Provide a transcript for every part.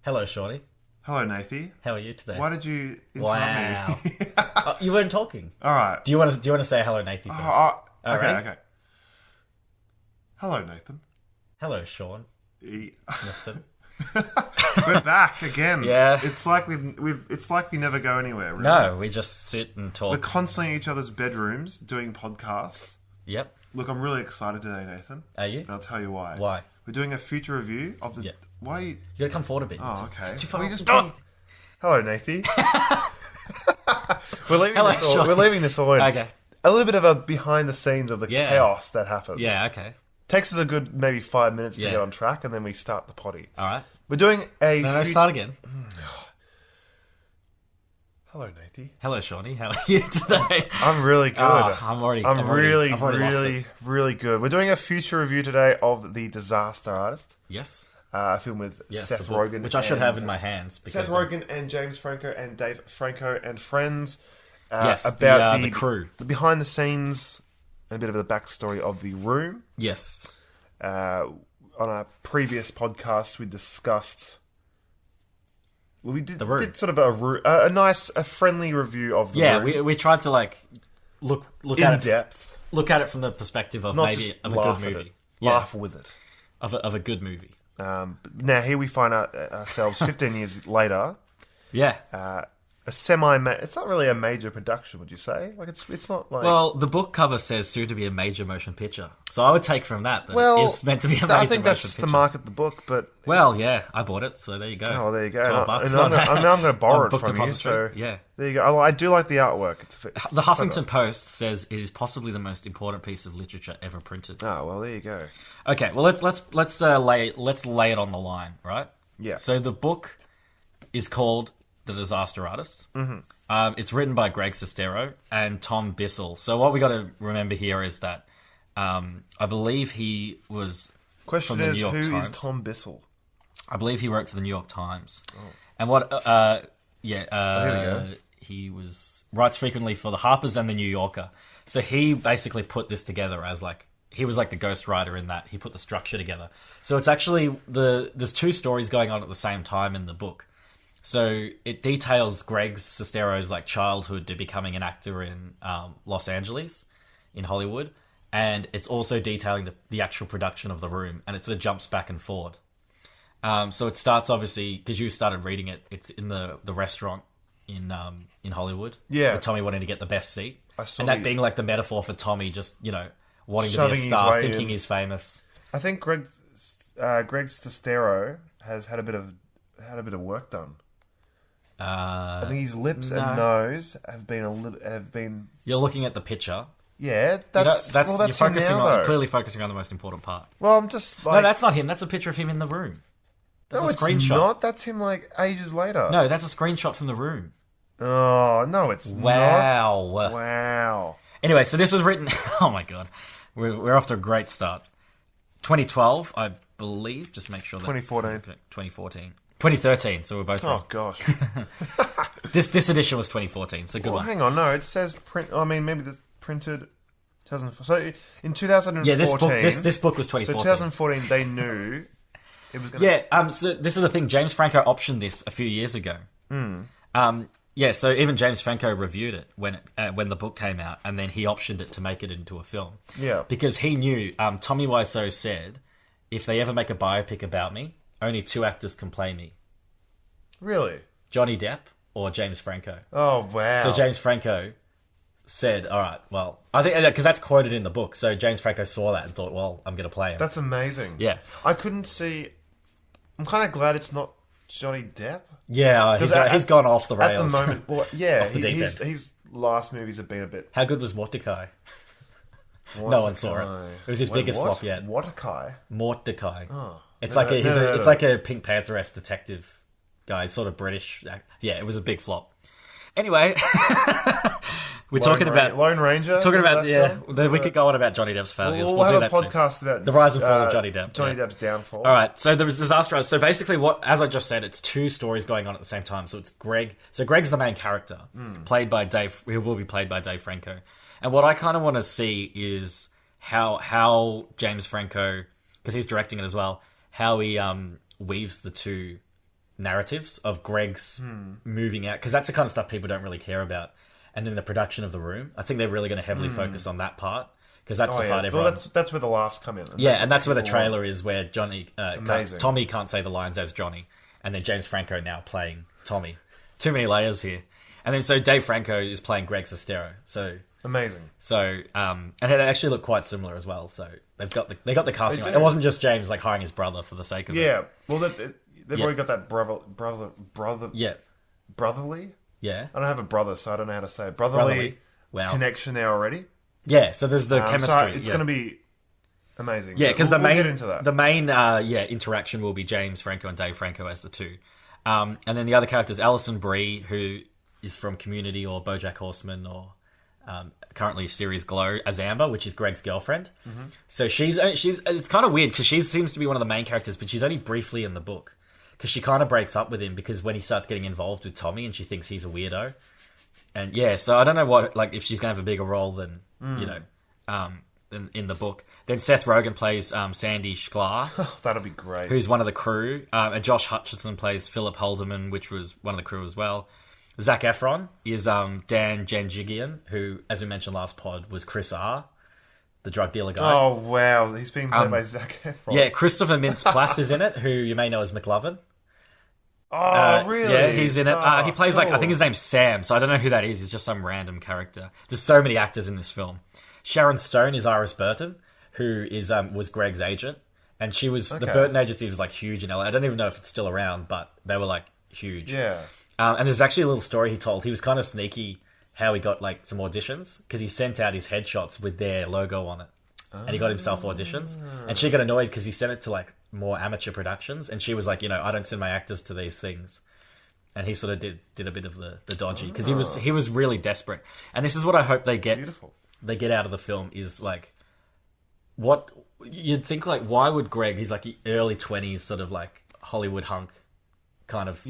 Hello, Shorty. Hello, Nathan. How are you today? Why did you Wow. interrupt me? You weren't talking. All right. Do you want to say hello, Nathan first? Okay. Hello, Nathan. Hello, Sean. E- Nathan. We're back again. Yeah. It's like it's like we never go anywhere. Really. No, we just sit and talk. We're constantly in each other's bedrooms doing podcasts. Yep. Look, I'm really excited today, Nathan. Are you? And I'll tell you why. Why? We're doing a future review of the. Yeah. Why? You gotta come forward a bit. Oh, okay. It's too far. Hello, Nathan. We're leaving Hello, this all. Sean. We're leaving this all in. Okay. A little bit of a behind the scenes of the Yeah. chaos that happens. Yeah, okay. Takes us a good maybe 5 minutes to Yeah. get on track, and then we start the potty. All right. We're doing a. No, start again. Hello, Nathan. Hello, Shawnee. How are you today? I'm really good. I'm really really good. We're doing a future review today of The Disaster Artist, Yes. a film with Yes. Seth the book, Rogen, which I should have in my hands. Because Seth Rogen and James Franco and Dave Franco and friends. Yes, about the crew, the behind the scenes, and a bit of the backstory of The Room. Yes. On a previous podcast, we discussed. Well, we did, The Room. did sort of a friendly review of The Room. Yeah, we tried to like look in at it, depth, look at it from the perspective of not maybe just of a laugh good at movie. it, Yeah, laugh with it. of a good movie. But now here we find ourselves 15 years later. Yeah. It's not really a major production, would you say? Like it's not like. Well, the book cover says soon to be a major motion picture, so I would take from that it's meant to be a major I think that's motion the picture. mark of the book, but Well, yeah, I bought it, so there you go. oh, there you go. $12 And I'm going to borrow it book from you. depository. So Yeah. there you go. I do like the artwork. It's The Huffington Post says it is possibly the most important piece of literature ever printed. Oh well, there you go. Okay, well let's lay it on the line, right? Yeah. So the book is called The Disaster Artist. Mm-hmm. It's written by Greg Sestero and Tom Bissell. So what we got to remember here is that I believe he was Question from the is, New York who Times. is Tom Bissell? I believe he wrote for the New York Times. Oh. And what? Here we go. He writes frequently for the Harper's and the New Yorker. So he basically put this together as like. He was like the ghostwriter in that. He put the structure together. So it's actually there's two stories going on at the same time in the book. So it details Greg Sestero's like childhood to becoming an actor in Los Angeles, in Hollywood, and it's also detailing the actual production of The Room, and it sort of jumps back and forward. So it starts obviously because you started reading it. It's in the restaurant in Hollywood. Yeah. With Tommy wanting to get the best seat, I saw and that the- being like the metaphor for Tommy just wanting to be a Shoving his star, way thinking in. he's famous. I think Greg Sestero has had a bit of work done. I think his lips and nose have been. You're looking at the picture. Yeah, that's you're him focusing now, on though. clearly focusing on the most important part. Well, I'm just like. No, that's not him. That's a picture of him in The Room. That's No, a it's screenshot. not. That's him like ages later. No, that's a screenshot from The Room. Oh no, it's Wow. not. Wow. Anyway, so this was written. Oh my god, we're off to a great start. 2012, I believe. Just make sure. 2014. 2014. 2013. So we're both wrong. Oh gosh. This edition was 2014. So good Well, one. hang on. No, it says print. I mean, maybe it's printed. 2004. So in 2014. Yeah, this book was So 2014. 2014, they knew it was going to. Yeah, so this is the thing. James Franco optioned this a few years ago. Yeah, so even James Franco reviewed it when the book came out, and then he optioned it to make it into a film. Yeah. Because he knew, Tommy Wiseau said, if they ever make a biopic about me, only two actors can play me. Really? Johnny Depp or James Franco. Oh wow. So James Franco said, all right, well, I think, because that's quoted in the book, so James Franco saw that and thought, well, I'm going to play him. That's amazing. Yeah. I couldn't see. I'm kind of glad it's not Johnny Depp. Yeah, he's gone off the rails. At the moment, well, yeah, Off the deep end. his last movies have been a bit. How good was Mordecai? No one saw it. It was his biggest flop yet. Mordecai? Mordecai. Oh. It's No, like it's like a Pink Panther-esque detective guy, sort of British. Yeah, it was a big flop. Anyway, we're talking about Lone Ranger. talking about film? we could go on about Johnny Depp's failures. We'll do have that a podcast soon. about The rise and fall of Johnny Depp. Johnny Yeah. Depp's downfall. All right, so there was Disaster Artist. So basically, as I just said, it's two stories going on at the same time. So it's Greg. So Greg's the main character, played by Dave. Who will be played by Dave Franco. And what I kind of want to see is how James Franco, because he's directing it as well, how he weaves the two narratives of Greg's moving out, because that's the kind of stuff people don't really care about. And then the production of The Room, I think they're really going to heavily focus on that part, because that's the part everyone... Well, that's where the laughs come in. And that's where the trailer is, where Tommy can't say the lines as Johnny, and then James Franco now playing Tommy. Too many layers here. And then so Dave Franco is playing Greg Sestero. So amazing. So and it actually looked quite similar as well. So they got the casting right. It wasn't just James like hiring his brother for the sake of it. Yeah. Well, they've already got that brother. Yeah. Brotherly. Yeah. I don't have a brother, so I don't know how to say it. Brotherly. Wow. Connection there already. Yeah. So there's the chemistry. So it's going to be amazing. Yeah, because we'll get into that. The main interaction will be James Franco and Dave Franco as the two. And then the other character is Alison Brie, who is from Community or BoJack Horseman, or currently series Glow as Amber, which is Greg's girlfriend. Mm-hmm. So she's it's kind of weird because she seems to be one of the main characters, but she's only briefly in the book because she kind of breaks up with him because when he starts getting involved with Tommy and she thinks he's a weirdo. And yeah, so I don't know if she's going to have a bigger role than in the book. Then Seth Rogen plays Sandy Sklar. That'll be great. Who's one of the crew. And Josh Hutcherson plays Philip Holderman, which was one of the crew as well. Zac Efron is Dan Janjigian, who, as we mentioned last pod, was Chris R., the drug dealer guy. Oh, wow. He's being played by Zac Efron. Yeah, Christopher Mintz-Plasse is in it, who you may know as McLovin. Oh, really? Yeah, he's in it. He plays, I think his name's Sam, so I don't know who that is. He's just some random character. There's so many actors in this film. Sharon Stone is Iris Burton, who was Greg's agent. And she was... The Burton agency was, huge in LA. I don't even know if it's still around, but they were, huge. Yeah. And there's actually a little story he told. He was kind of sneaky how he got, some auditions, because he sent out his headshots with their logo on it. And he got himself auditions. And she got annoyed because he sent it to, more amateur productions. And she was like, I don't send my actors to these things. And he sort of did a bit of the dodgy, because he was really desperate. And this is what I hope they get. Beautiful. They get out of the film is, what... You'd think, why would Greg... He's, early 20s, sort of, Hollywood hunk kind of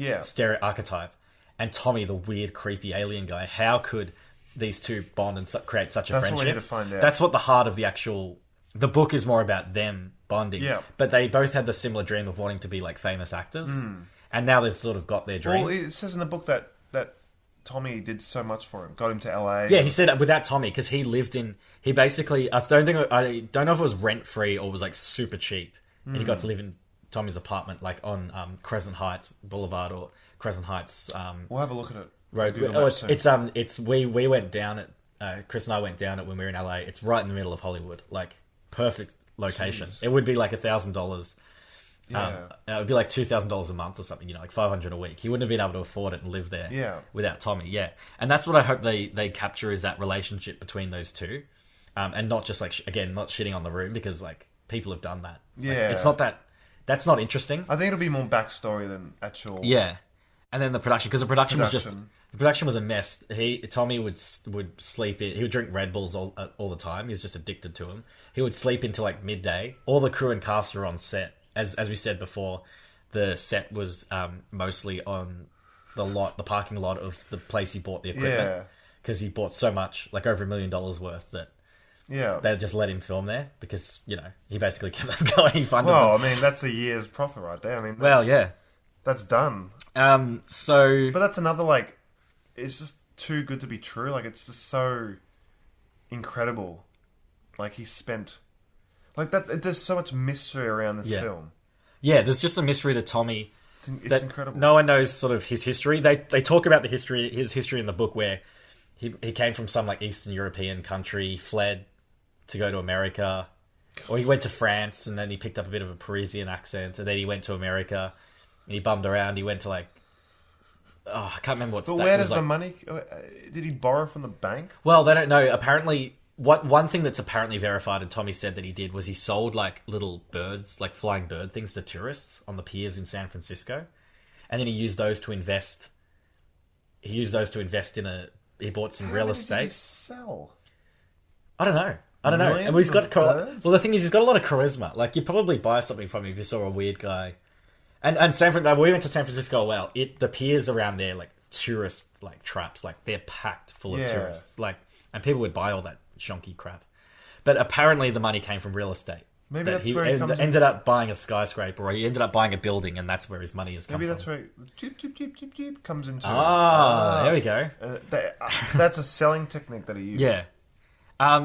archetype. And Tommy, the weird, creepy alien guy. How could these two bond and create such a friendship? That's what we need to find out. That's what the heart of the actual... The book is more about them bonding. Yeah. But they both had the similar dream of wanting to be, famous actors. Mm. And now they've sort of got their dream. Well, it says in the book that Tommy did so much for him. Got him to LA. Yeah, he said without Tommy, because he lived in... He basically... I don't know if it was rent-free or was, super cheap. And he got to live in Tommy's apartment, on Crescent Heights Boulevard or... Crescent Heights. We'll have a look at it. Road. We went down it. Chris and I went down it when we were in LA. It's right in the middle of Hollywood, perfect location. Jeez. It would be $1,000. Yeah. It would be $2,000 a month or something. $500 a week. He wouldn't have been able to afford it and live there. Yeah. Without Tommy. Yeah, and that's what I hope they capture is that relationship between those two, and not just again not shitting on The Room, because people have done that. Yeah. It's not that. That's not interesting. I think it'll be more backstory than actual. Yeah. And then the production, because the production was a mess. Tommy would sleep in. He would drink Red Bulls all the time. He was just addicted to them. He would sleep into midday. All the crew and cast were on set. As we said before, the set was mostly on the parking lot of the place he bought the equipment. Because he bought so much, over $1 million worth, that they just let him film there because he basically kept them going. He funded them. I mean, that's a year's profit right there. I mean, that's done. But that's another, it's just too good to be true. It's just so incredible. He spent... that. There's so much mystery around this film. Yeah, there's just a mystery to Tommy. It's incredible. No one knows sort of his history. They talk about his history in the book, where he came from some, Eastern European country, fled to go to America. Or he went to France, and then he picked up a bit of a Parisian accent, and then he went to America... And he bummed around. He went to I can't remember what state. But where does the money... Did he borrow from the bank? Well, they don't know. Apparently, one thing that's apparently verified, and Tommy said that he did, was he sold little birds, flying bird things to tourists on the piers in San Francisco. And then he used those to invest. He bought some real estate. Did he sell? I don't know. Well, he's got... Well, the thing is, he's got a lot of charisma. You'd probably buy something from him if you saw a weird guy... And we went to San Francisco. Well, the piers around there, tourist traps, they're packed full of tourists, and people would buy all that shonky crap. But apparently, the money came from real estate. Maybe that that's he where he comes ended up buying a skyscraper, or he ended up buying a building, and that's where his money has come Maybe from. that's where Jeep, Jeep, Jeep, Jeep, Jeep comes into. There we go. That's a selling technique that he used. Yeah.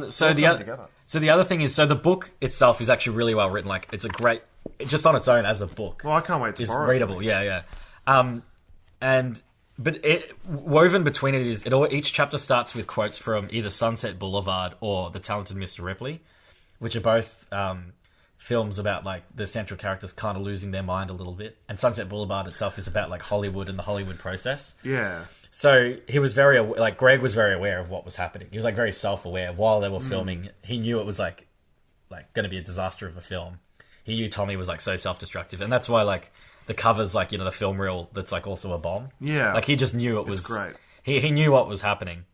So the other thing is, so the book itself is actually really well written. Like, it's a great, just on its own as a book. Well, I can't wait to It's borrow it. readable, yeah. But woven between it is, each chapter starts with quotes from either Sunset Boulevard or The Talented Mr. Ripley, which are both films about like the central characters kind of losing their mind a little bit. And Sunset Boulevard itself is about like Hollywood and the Hollywood process. Yeah. So he was Greg was very aware of what was happening. He was like very self-aware while they were filming. He knew it was like going to be a disaster of a film. He knew Tommy was like so self-destructive, and that's why like the covers, like, you know, the film reel that's like also a bomb. Yeah. Like he just knew it was great. He knew what was happening.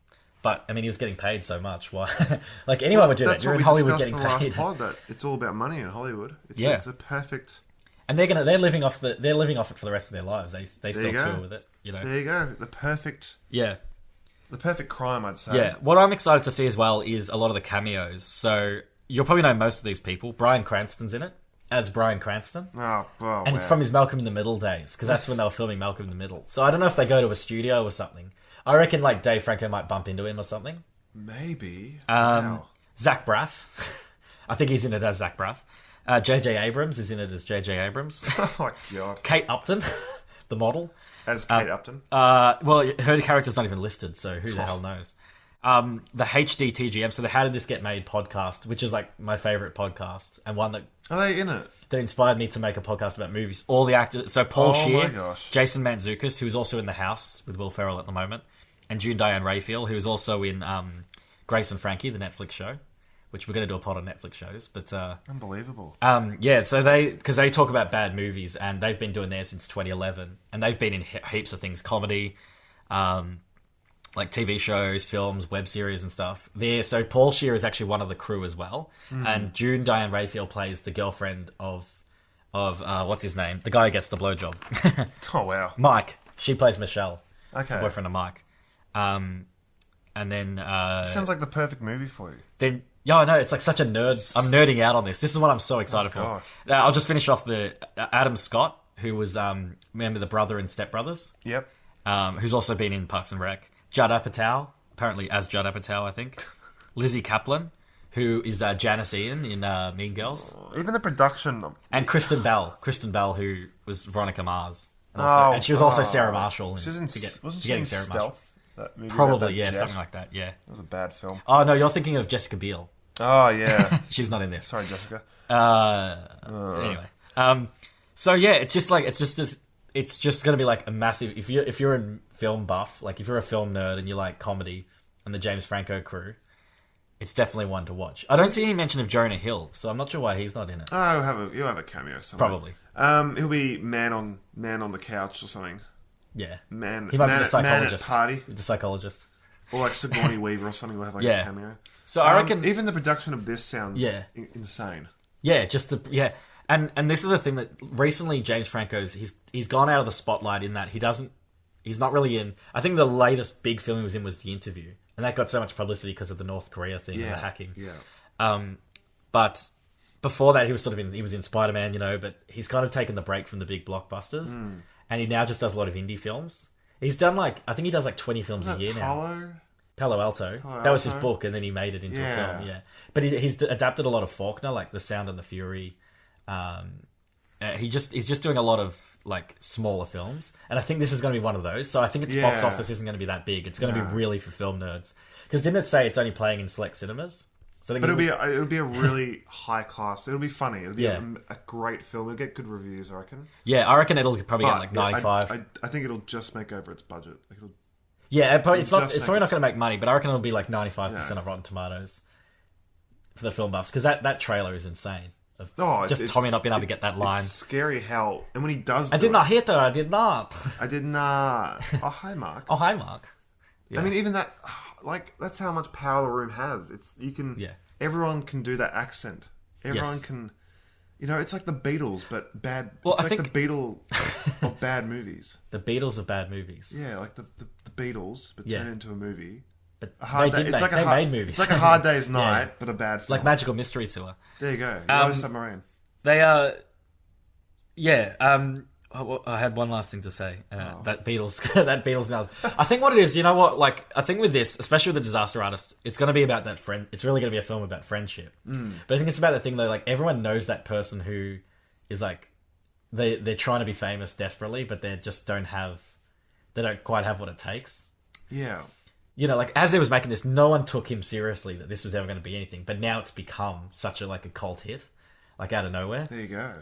But I mean, he was getting paid so much. Why? Like anyone would do that. You're in Hollywood getting paid. That's what we discussed in the last pod, that it's all about money in Hollywood. It's a perfect. And they're living off it for the rest of their lives. They still tour with it. You know. There you go. The perfect crime, I'd say. Yeah. What I'm excited to see as well is a lot of the cameos. So you'll probably know most of these people. Bryan Cranston's in it as Bryan Cranston. And it's from his Malcolm in the Middle days, because that's when they were filming Malcolm in the Middle. So I don't know if they go to a studio or something. I reckon like Dave Franco might bump into him or something. Maybe. Zach Braff. I think he's in it as Zach Braff. J.J. Abrams is in it as J.J. Abrams. Oh my god. Kate Upton, the model. As Kate Upton? Well, her character's not even listed, so who the hell knows? The HDTGM, so the How Did This Get Made podcast, which is like my favourite podcast, and one that... Are they in it? That inspired me to make a podcast about movies. All the actors... So Paul Scheer, my gosh. Jason Mantzoukas, who's also in The House with Will Ferrell at the moment, and June Diane Raphael, who's also in Grace and Frankie, the Netflix show, which we're going to do a pod on Netflix shows. But Unbelievable. Yeah, so because they talk about bad movies, and they've been doing theirs since 2011, and they've been in heaps of things, comedy, like TV shows, films, web series and stuff. So Paul Scheer is actually one of the crew as well, and June Diane Raphael plays the girlfriend of what's his name, the guy who gets the blowjob. Oh wow. Mike. She plays Michelle. Okay. The boyfriend of Mike. And then Sounds like the perfect movie for you. Then yeah, I know, it's like such a nerd. I'm nerding out on this. This is what I'm so excited for. gosh. I'll just finish off the Adam Scott, who was remember the brother in Step Brothers. Yep. Who's also been in Parks and Rec. Judd Apatow, apparently as Judd Apatow, I think. Lizzie Kaplan, who is Janice Ian in Mean Girls. Even the production. And Kristen Bell, who was Veronica Mars. And she was also Sarah Marshall. Wasn't she in Stealth? That movie Probably, about that jet? something like that, yeah. It was a bad film. Oh, no, you're thinking of Jessica Biel. Oh, yeah. She's not in there. Sorry, Jessica. Anyway. So, yeah, it's just going to be like a massive... If you're a film buff, like if you're a film nerd and you like comedy and the James Franco crew, it's definitely one to watch. I don't see any mention of Jonah Hill, so I'm not sure why he's not in it. Oh, he'll have a cameo somewhere. Probably. He'll be man on the couch or something. Yeah. He might be the psychologist. Man at party. The psychologist. Or like Sigourney Weaver or something will have like a cameo. So I reckon... Even the production of this sounds insane. Yeah, And this is the thing that recently James Franco's... He's gone out of the spotlight in that he's not really in... I think the latest big film he was in was The Interview. And that got so much publicity because of the North Korea thing and the hacking. Yeah. But before that, he was in Spider-Man, you know, but he's kind of taken the break from the big blockbusters. And he now just does a lot of indie films. He's done I think he does 20 films a year now. Palo Alto. That was his book, and then he made it into a film, yeah. But he's adapted a lot of Faulkner, like The Sound and the Fury. He's just doing a lot of like smaller films, and I think this is going to be one of those. So I think its box office isn't going to be that big. It's going to be really for film nerds. Because didn't it say it's only playing in select cinemas? So but it'll be a really high class. It'll be funny. It'll be a great film. It'll get good reviews, I reckon. Yeah, I reckon it'll probably get like 95. I think it'll just make over its budget. It's probably not going to make money, but I reckon it'll be like 95% of Rotten Tomatoes for the film buffs, because that trailer is insane. Tommy not being able to get that line. It's scary how, and when he does, I did not hit her. I did not. Oh hi, Mark. Oh hi, Mark. Yeah. I mean, even that, like, that's how much power the room has. Everyone can do that accent. Everyone can, it's like the Beatles, but bad. Well, it's like the Beatles of bad movies. The Beatles of bad movies. Yeah, like the Beatles, but turned into a movie. But A Hard Day. they made movies. It's like A Hard Day's Night, but a bad film. Like Magical Mystery Tour. There you go. Yellow Submarine. They are... I had one last thing to say. That Beatles now. I think what it is, you know what? Like, I think with this, especially with The Disaster Artist, it's going to be about that friend. It's really going to be a film about friendship. But I think it's about the thing that, like, everyone knows that person who is like, they're trying to be famous desperately, but they just don't quite have what it takes. Yeah. You know, like, as they was making this, no one took him seriously that this was ever going to be anything. But now it's become such a cult hit, like, out of nowhere. There you go.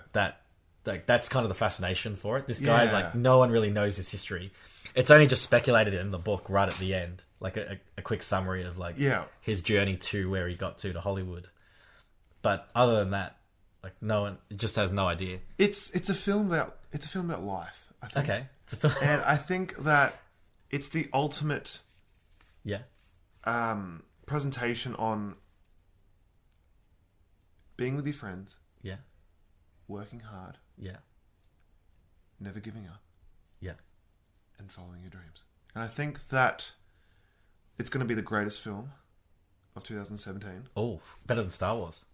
That's kind of the fascination for it. This guy, like, no one really knows his history. It's only just speculated in the book right at the end, like a quick summary of like his journey to where he got to Hollywood. But other than that, like, no one just has no idea. It's a film about life, I think. Okay, and I think that it's the ultimate presentation on being with your friends. Yeah. Working hard. Yeah. Never giving up. Yeah. And following your dreams. And I think that it's going to be the greatest film of 2017. Oh, better than Star Wars.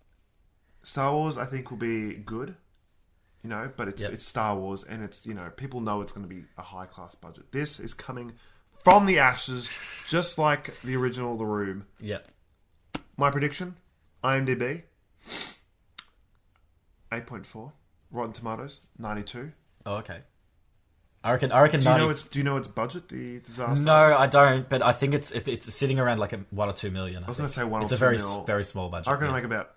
Star Wars, I think, will be good, you know, but it's Star Wars, and it's, you know, people know it's going to be a high-class budget. This is coming from the ashes, just like the original The Room. Yep. My prediction, IMDb, 8.4. Rotten Tomatoes, 92. Oh, okay. I reckon. Do you know its budget? The Disaster. No, I don't. But I think it's sitting around like $1 or $2 million. I was going to say 1 or 2 It's a very small budget. I reckon it'll make about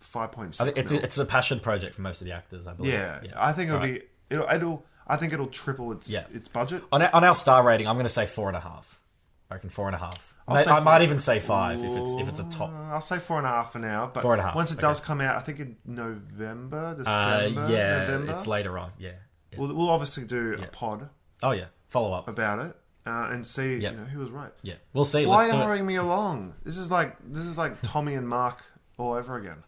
5.6. It's a passion project for most of the actors, I believe. Yeah. I think I think it'll triple its budget. On our star rating, I'm going to say 4.5. I reckon 4.5. I might even say 5 if it's a top. I'll say 4.5 for now. But 4.5. Once it does come out, I think in November, December, November. It's later on. Yeah. We'll obviously do a pod. Oh yeah, follow up about it and see who was right. Yeah, we'll see. Why are you hurrying me along? This is like Tommy and Mark all over again.